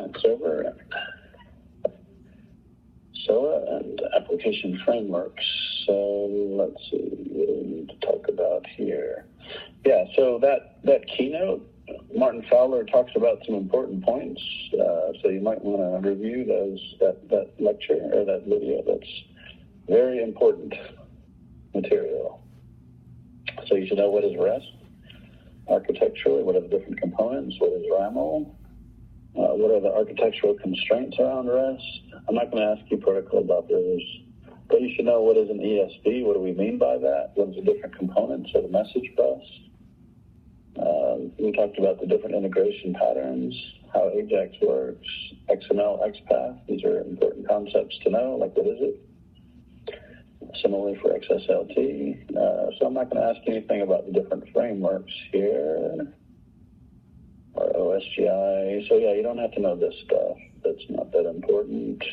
client server and SOA and application frameworks. So let's see, what do we need to talk about here? Yeah, so that keynote, Martin Fowler talks about some important points. So you might want to review that lecture or that video. That's very important material. So you should know what is REST architecturally, what are the different components, what is RAML, what are the architectural constraints around REST. I'm not going to ask you protocol about those, but you should know what is an ESB, what do we mean by that, what are the different components of the message bus. We talked about the different integration patterns, how AJAX works, XML, XPath. These are important concepts to know, like what is it? Similarly for XSLT. So I'm not going to ask anything about the different frameworks here, or OSGI. So yeah, you don't have to know this stuff. That's not that important.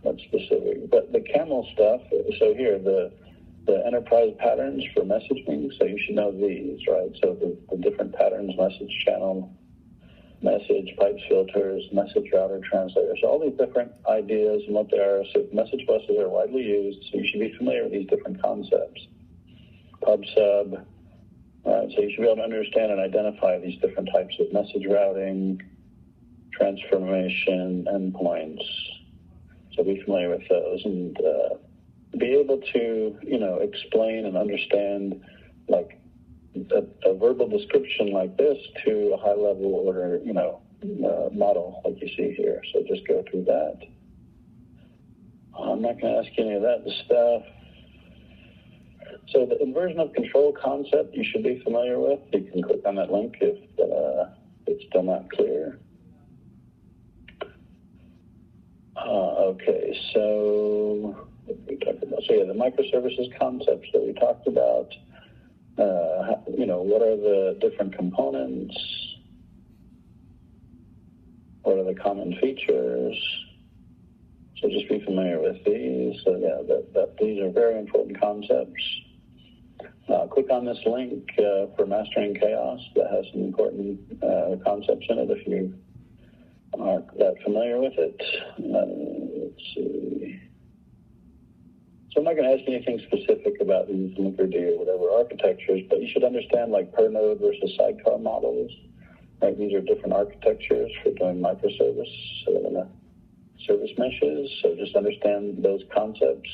That's specific. But the camel stuff, so here, the enterprise patterns for messaging, so you should know these, right? So the different patterns, message channel, message, pipes, filters, message router, translator. So all these different ideas and what they are. So message buses are widely used, so you should be familiar with these different concepts. Pub sub, right? So you should be able to understand and identify these different types of message routing, transformation, endpoints. So be familiar with those and be able to, explain and understand like a verbal description like this to a high level order, model like you see here. So just go through that. I'm not going to ask you any of that stuff. So the inversion of control concept you should be familiar with. You can click on that link if it's still not clear. Okay, so what did we talk about? So yeah, the microservices concepts that we talked about. What are the different components? What are the common features? So just be familiar with these. So yeah, these are very important concepts. Click on this link for Mastering Chaos. That has some important concepts in it if you aren't that familiar with it. Let's see. So I'm not going to ask you anything specific about these Linkerd or whatever architectures, but you should understand like per node versus sidecar models. Right? These are different architectures for doing microservice service meshes. So just understand those concepts.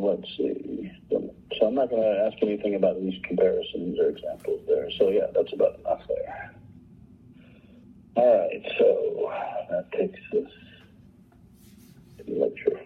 Let's see. So I'm not going to ask anything about these comparisons or examples there. So yeah, that's about enough there. All right, so that takes us